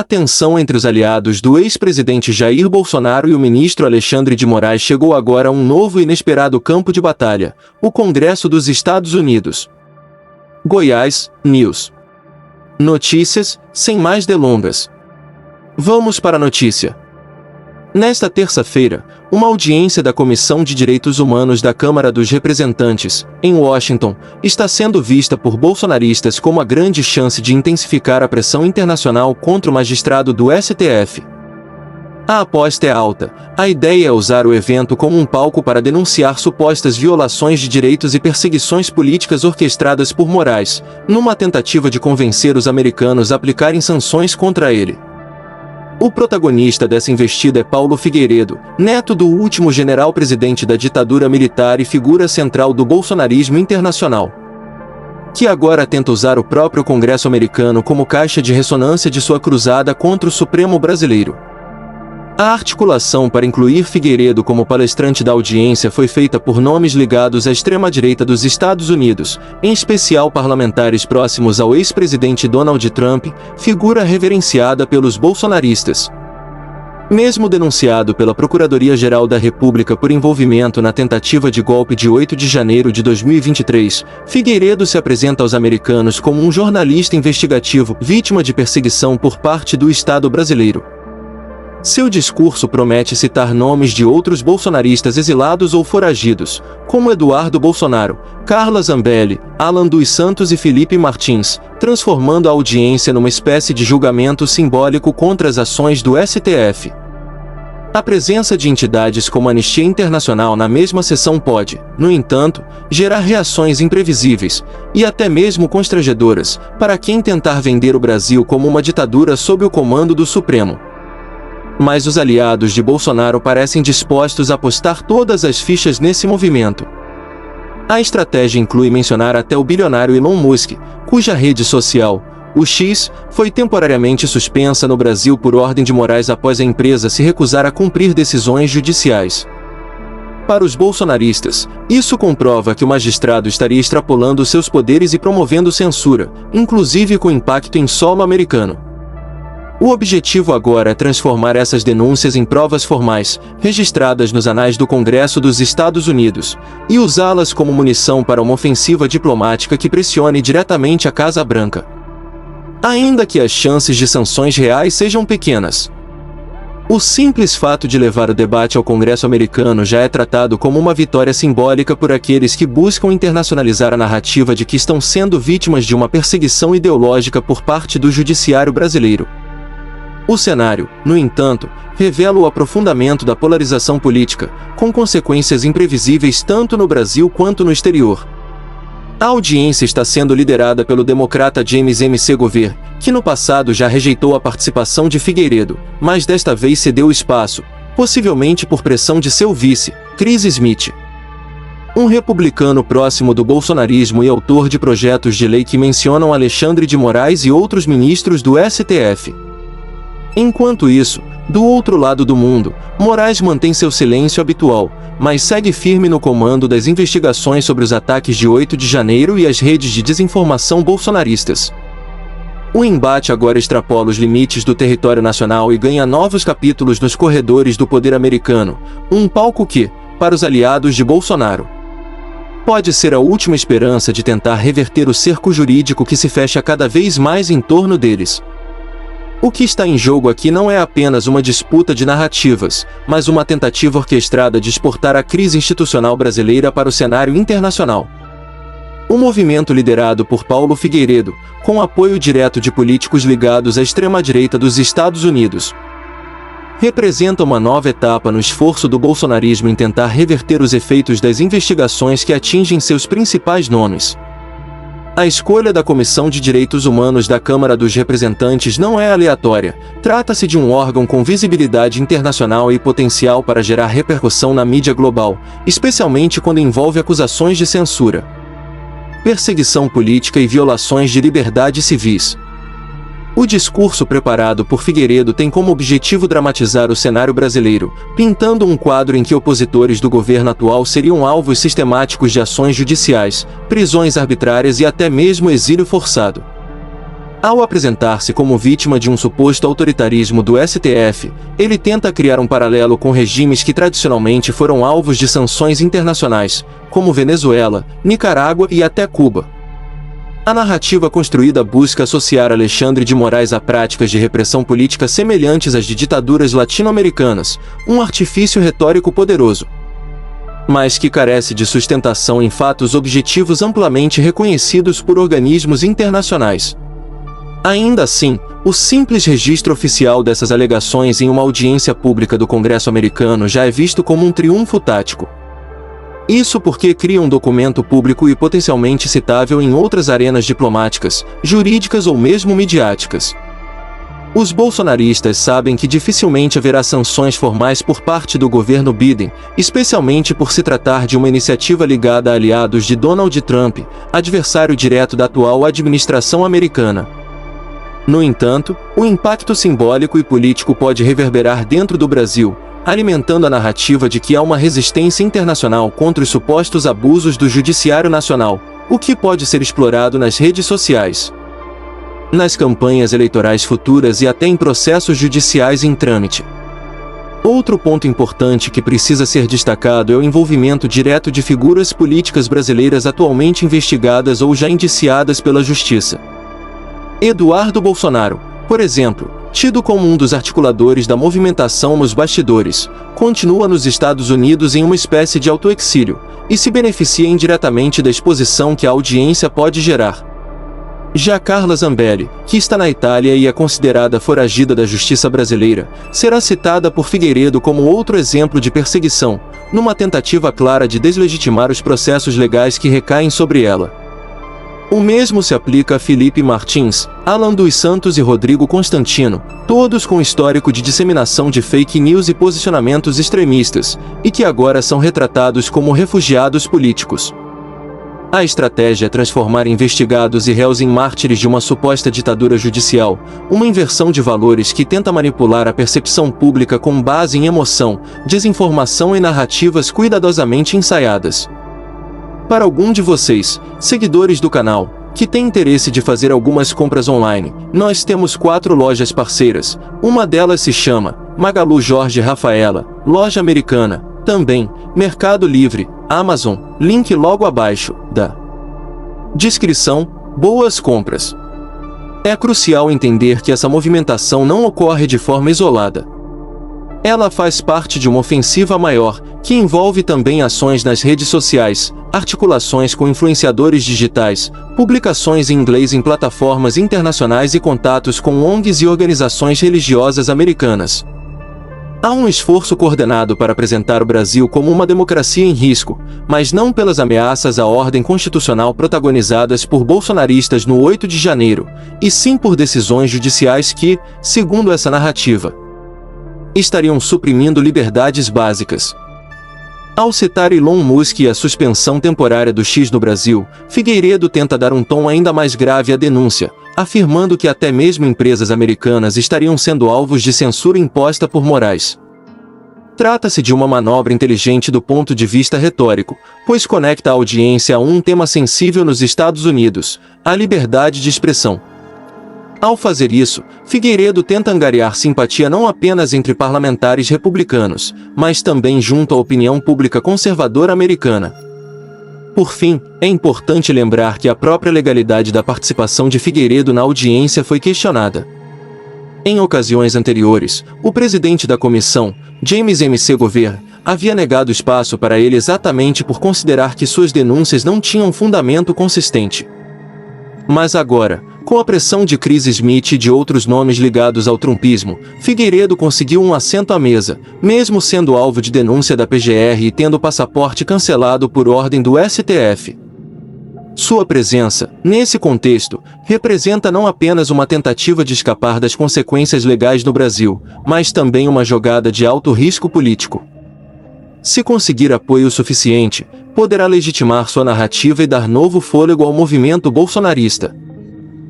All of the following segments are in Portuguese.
tensão entre os aliados do ex-presidente Jair Bolsonaro e o ministro Alexandre de Moraes chegou agora a um novo e inesperado campo de batalha: o Congresso dos Estados Unidos. Goiás News. Notícias, sem mais delongas. Vamos para a notícia. Nesta terça-feira, uma audiência da Comissão de Direitos Humanos da Câmara dos Representantes, em Washington, está sendo vista por bolsonaristas como a grande chance de intensificar a pressão internacional contra o magistrado do STF. A aposta é alta. A ideia é usar o evento como um palco para denunciar supostas violações de direitos e perseguições políticas orquestradas por Moraes, numa tentativa de convencer os americanos a aplicarem sanções contra ele. O protagonista dessa investida é Paulo Figueiredo, neto do último general-presidente da ditadura militar e figura central do bolsonarismo internacional, que agora tenta usar o próprio Congresso americano como caixa de ressonância de sua cruzada contra o Supremo brasileiro. A articulação para incluir Figueiredo como palestrante da audiência foi feita por nomes ligados à extrema-direita dos Estados Unidos, em especial parlamentares próximos ao ex-presidente Donald Trump, figura reverenciada pelos bolsonaristas. Mesmo denunciado pela Procuradoria-Geral da República por envolvimento na tentativa de golpe de 8 de janeiro de 2023, Figueiredo se apresenta aos americanos como um jornalista investigativo, vítima de perseguição por parte do Estado brasileiro. Seu discurso promete citar nomes de outros bolsonaristas exilados ou foragidos, como Eduardo Bolsonaro, Carla Zambelli, Alan dos Santos e Felipe Martins, transformando a audiência numa espécie de julgamento simbólico contra as ações do STF. A presença de entidades como a Anistia Internacional na mesma sessão pode, no entanto, gerar reações imprevisíveis, e até mesmo constrangedoras, para quem tentar vender o Brasil como uma ditadura sob o comando do Supremo. Mas os aliados de Bolsonaro parecem dispostos a apostar todas as fichas nesse movimento. A estratégia inclui mencionar até o bilionário Elon Musk, cuja rede social, o X, foi temporariamente suspensa no Brasil por ordem de Moraes após a empresa se recusar a cumprir decisões judiciais. Para os bolsonaristas, isso comprova que o magistrado estaria extrapolando seus poderes e promovendo censura, inclusive com impacto em solo americano. O objetivo agora é transformar essas denúncias em provas formais, registradas nos anais do Congresso dos Estados Unidos, e usá-las como munição para uma ofensiva diplomática que pressione diretamente a Casa Branca. Ainda que as chances de sanções reais sejam pequenas. O simples fato de levar o debate ao Congresso americano já é tratado como uma vitória simbólica por aqueles que buscam internacionalizar a narrativa de que estão sendo vítimas de uma perseguição ideológica por parte do judiciário brasileiro. O cenário, no entanto, revela o aprofundamento da polarização política, com consequências imprevisíveis tanto no Brasil quanto no exterior. A audiência está sendo liderada pelo democrata James M. Cover, que no passado já rejeitou a participação de Figueiredo, mas desta vez cedeu espaço, possivelmente por pressão de seu vice, Chris Smith, um republicano próximo do bolsonarismo e autor de projetos de lei que mencionam Alexandre de Moraes e outros ministros do STF. Enquanto isso, do outro lado do mundo, Moraes mantém seu silêncio habitual, mas segue firme no comando das investigações sobre os ataques de 8 de janeiro e as redes de desinformação bolsonaristas. O embate agora extrapola os limites do território nacional e ganha novos capítulos nos corredores do poder americano, um palco que, para os aliados de Bolsonaro, pode ser a última esperança de tentar reverter o cerco jurídico que se fecha cada vez mais em torno deles. O que está em jogo aqui não é apenas uma disputa de narrativas, mas uma tentativa orquestrada de exportar a crise institucional brasileira para o cenário internacional. O movimento liderado por Paulo Figueiredo, com apoio direto de políticos ligados à extrema-direita dos Estados Unidos, representa uma nova etapa no esforço do bolsonarismo em tentar reverter os efeitos das investigações que atingem seus principais nomes. A escolha da Comissão de Direitos Humanos da Câmara dos Representantes não é aleatória, trata-se de um órgão com visibilidade internacional e potencial para gerar repercussão na mídia global, especialmente quando envolve acusações de censura, perseguição política e violações de liberdades civis. O discurso preparado por Figueiredo tem como objetivo dramatizar o cenário brasileiro, pintando um quadro em que opositores do governo atual seriam alvos sistemáticos de ações judiciais, prisões arbitrárias e até mesmo exílio forçado. Ao apresentar-se como vítima de um suposto autoritarismo do STF, ele tenta criar um paralelo com regimes que tradicionalmente foram alvos de sanções internacionais, como Venezuela, Nicarágua e até Cuba. A narrativa construída busca associar Alexandre de Moraes a práticas de repressão política semelhantes às de ditaduras latino-americanas, um artifício retórico poderoso, mas que carece de sustentação em fatos objetivos amplamente reconhecidos por organismos internacionais. Ainda assim, o simples registro oficial dessas alegações em uma audiência pública do Congresso americano já é visto como um triunfo tático. Isso porque cria um documento público e potencialmente citável em outras arenas diplomáticas, jurídicas ou mesmo midiáticas. Os bolsonaristas sabem que dificilmente haverá sanções formais por parte do governo Biden, especialmente por se tratar de uma iniciativa ligada a aliados de Donald Trump, adversário direto da atual administração americana. No entanto, o impacto simbólico e político pode reverberar dentro do Brasil, alimentando a narrativa de que há uma resistência internacional contra os supostos abusos do Judiciário Nacional, o que pode ser explorado nas redes sociais, nas campanhas eleitorais futuras e até em processos judiciais em trâmite. Outro ponto importante que precisa ser destacado é o envolvimento direto de figuras políticas brasileiras atualmente investigadas ou já indiciadas pela Justiça. Eduardo Bolsonaro, por exemplo, tido como um dos articuladores da movimentação nos bastidores, continua nos Estados Unidos em uma espécie de autoexílio, e se beneficia indiretamente da exposição que a audiência pode gerar. Já Carla Zambelli, que está na Itália e é considerada foragida da justiça brasileira, será citada por Figueiredo como outro exemplo de perseguição, numa tentativa clara de deslegitimar os processos legais que recaem sobre ela. O mesmo se aplica a Felipe Martins, Alan dos Santos e Rodrigo Constantino, todos com histórico de disseminação de fake news e posicionamentos extremistas, e que agora são retratados como refugiados políticos. A estratégia é transformar investigados e réus em mártires de uma suposta ditadura judicial, uma inversão de valores que tenta manipular a percepção pública com base em emoção, desinformação e narrativas cuidadosamente ensaiadas. Para algum de vocês, seguidores do canal, que tem interesse de fazer algumas compras online, nós temos 4 lojas parceiras. Uma delas se chama Magalu Jorge Rafaela, loja americana, também Mercado Livre, Amazon, link logo abaixo da descrição. Boas compras! É crucial entender que essa movimentação não ocorre de forma isolada. Ela faz parte de uma ofensiva maior, que envolve também ações nas redes sociais, articulações com influenciadores digitais, publicações em inglês em plataformas internacionais e contatos com ONGs e organizações religiosas americanas. Há um esforço coordenado para apresentar o Brasil como uma democracia em risco, mas não pelas ameaças à ordem constitucional protagonizadas por bolsonaristas no 8 de janeiro, e sim por decisões judiciais que, segundo essa narrativa, estariam suprimindo liberdades básicas. Ao citar Elon Musk e a suspensão temporária do X no Brasil, Figueiredo tenta dar um tom ainda mais grave à denúncia, afirmando que até mesmo empresas americanas estariam sendo alvos de censura imposta por Moraes. Trata-se de uma manobra inteligente do ponto de vista retórico, pois conecta a audiência a um tema sensível nos Estados Unidos, a liberdade de expressão. Ao fazer isso, Figueiredo tenta angariar simpatia não apenas entre parlamentares republicanos, mas também junto à opinião pública conservadora americana. Por fim, é importante lembrar que a própria legalidade da participação de Figueiredo na audiência foi questionada. Em ocasiões anteriores, o presidente da comissão, James M.C. Gover, havia negado espaço para ele exatamente por considerar que suas denúncias não tinham fundamento consistente. Mas agora, com a pressão de Chris Smith e de outros nomes ligados ao trumpismo, Figueiredo conseguiu um assento à mesa, mesmo sendo alvo de denúncia da PGR e tendo o passaporte cancelado por ordem do STF. Sua presença, nesse contexto, representa não apenas uma tentativa de escapar das consequências legais no Brasil, mas também uma jogada de alto risco político. Se conseguir apoio suficiente, poderá legitimar sua narrativa e dar novo fôlego ao movimento bolsonarista.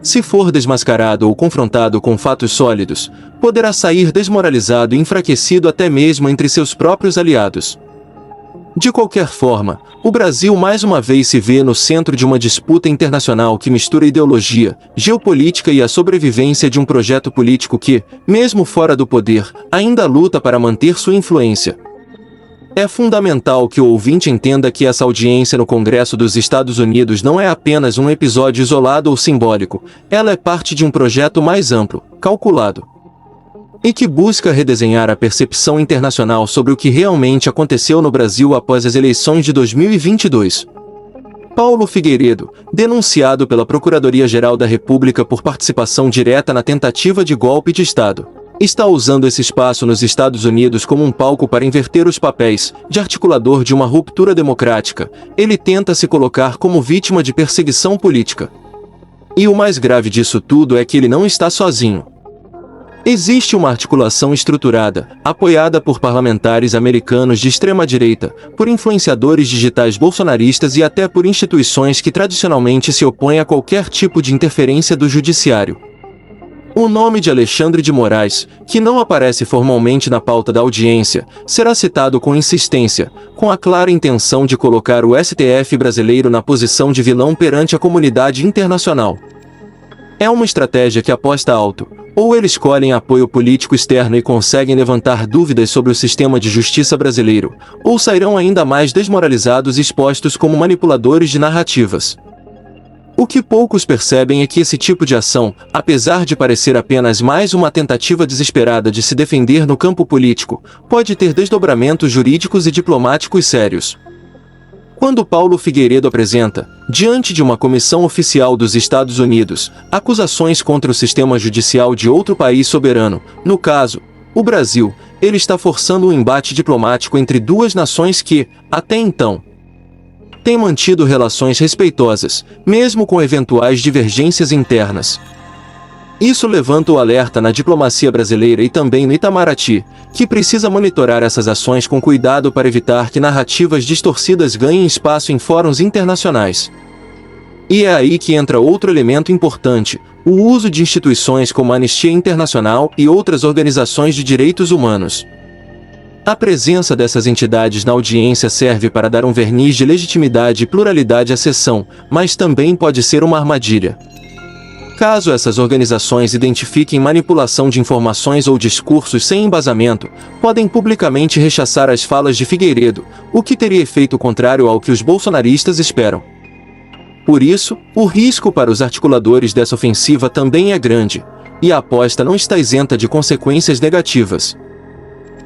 Se for desmascarado ou confrontado com fatos sólidos, poderá sair desmoralizado e enfraquecido até mesmo entre seus próprios aliados. De qualquer forma, o Brasil mais uma vez se vê no centro de uma disputa internacional que mistura ideologia, geopolítica e a sobrevivência de um projeto político que, mesmo fora do poder, ainda luta para manter sua influência. É fundamental que o ouvinte entenda que essa audiência no Congresso dos Estados Unidos não é apenas um episódio isolado ou simbólico, ela é parte de um projeto mais amplo, calculado, e que busca redesenhar a percepção internacional sobre o que realmente aconteceu no Brasil após as eleições de 2022. Paulo Figueiredo, denunciado pela Procuradoria-Geral da República por participação direta na tentativa de golpe de Estado, está usando esse espaço nos Estados Unidos como um palco para inverter os papéis. De articulador de uma ruptura democrática, ele tenta se colocar como vítima de perseguição política. E o mais grave disso tudo é que ele não está sozinho. Existe uma articulação estruturada, apoiada por parlamentares americanos de extrema-direita, por influenciadores digitais bolsonaristas e até por instituições que tradicionalmente se opõem a qualquer tipo de interferência do judiciário. O nome de Alexandre de Moraes, que não aparece formalmente na pauta da audiência, será citado com insistência, com a clara intenção de colocar o STF brasileiro na posição de vilão perante a comunidade internacional. É uma estratégia que aposta alto. Ou eles escolhem apoio político externo e conseguem levantar dúvidas sobre o sistema de justiça brasileiro, ou sairão ainda mais desmoralizados e expostos como manipuladores de narrativas. O que poucos percebem é que esse tipo de ação, apesar de parecer apenas mais uma tentativa desesperada de se defender no campo político, pode ter desdobramentos jurídicos e diplomáticos sérios. Quando Paulo Figueiredo apresenta, diante de uma comissão oficial dos Estados Unidos, acusações contra o sistema judicial de outro país soberano, no caso, o Brasil, ele está forçando um embate diplomático entre duas nações que, até então, têm mantido relações respeitosas, mesmo com eventuais divergências internas. Isso levanta o alerta na diplomacia brasileira e também no Itamaraty, que precisa monitorar essas ações com cuidado para evitar que narrativas distorcidas ganhem espaço em fóruns internacionais. E é aí que entra outro elemento importante, o uso de instituições como a Anistia Internacional e outras organizações de direitos humanos. A presença dessas entidades na audiência serve para dar um verniz de legitimidade e pluralidade à sessão, mas também pode ser uma armadilha. Caso essas organizações identifiquem manipulação de informações ou discursos sem embasamento, podem publicamente rechaçar as falas de Figueiredo, o que teria efeito contrário ao que os bolsonaristas esperam. Por isso, o risco para os articuladores dessa ofensiva também é grande, e a aposta não está isenta de consequências negativas.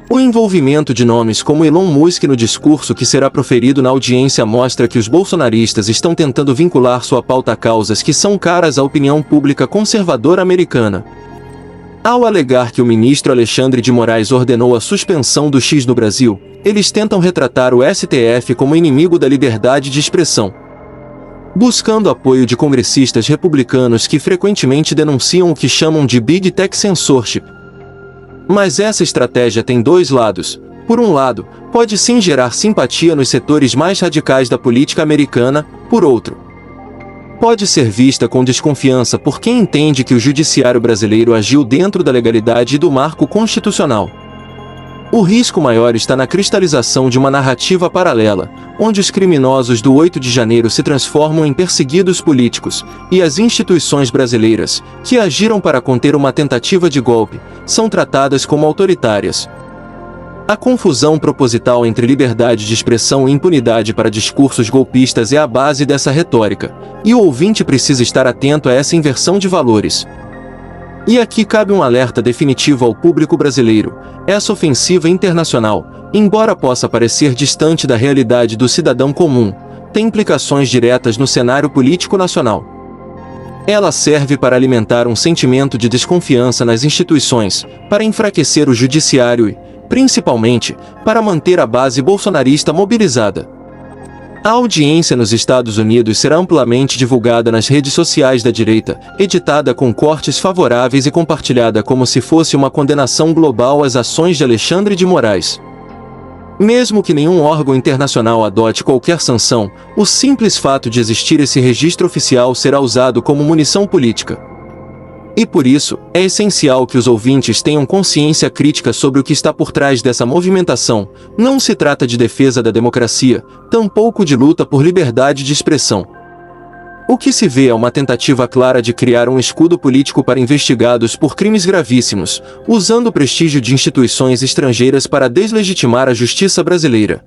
O envolvimento de nomes como Elon Musk no discurso que será proferido na audiência mostra que os bolsonaristas estão tentando vincular sua pauta a causas que são caras à opinião pública conservadora americana. Ao alegar que o ministro Alexandre de Moraes ordenou a suspensão do X no Brasil, eles tentam retratar o STF como inimigo da liberdade de expressão, buscando apoio de congressistas republicanos que frequentemente denunciam o que chamam de Big Tech Censorship. Mas essa estratégia tem dois lados. Por um lado, pode sim gerar simpatia nos setores mais radicais da política americana, por outro, pode ser vista com desconfiança por quem entende que o judiciário brasileiro agiu dentro da legalidade e do marco constitucional. O risco maior está na cristalização de uma narrativa paralela, onde os criminosos do 8 de janeiro se transformam em perseguidos políticos, e as instituições brasileiras, que agiram para conter uma tentativa de golpe, são tratadas como autoritárias. A confusão proposital entre liberdade de expressão e impunidade para discursos golpistas é a base dessa retórica, e o ouvinte precisa estar atento a essa inversão de valores. E aqui cabe um alerta definitivo ao público brasileiro. Essa ofensiva internacional, embora possa parecer distante da realidade do cidadão comum, tem implicações diretas no cenário político nacional. Ela serve para alimentar um sentimento de desconfiança nas instituições, para enfraquecer o judiciário e, principalmente, para manter a base bolsonarista mobilizada. A audiência nos Estados Unidos será amplamente divulgada nas redes sociais da direita, editada com cortes favoráveis e compartilhada como se fosse uma condenação global às ações de Alexandre de Moraes. Mesmo que nenhum órgão internacional adote qualquer sanção, o simples fato de existir esse registro oficial será usado como munição política. E por isso, é essencial que os ouvintes tenham consciência crítica sobre o que está por trás dessa movimentação. Não se trata de defesa da democracia, tampouco de luta por liberdade de expressão. O que se vê é uma tentativa clara de criar um escudo político para investigados por crimes gravíssimos, usando o prestígio de instituições estrangeiras para deslegitimar a justiça brasileira.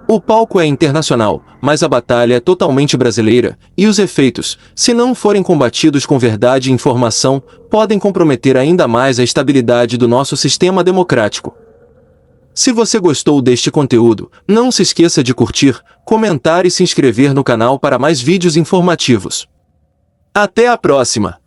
O palco é internacional, mas a batalha é totalmente brasileira, e os efeitos, se não forem combatidos com verdade e informação, podem comprometer ainda mais a estabilidade do nosso sistema democrático. Se você gostou deste conteúdo, não se esqueça de curtir, comentar e se inscrever no canal para mais vídeos informativos. Até a próxima!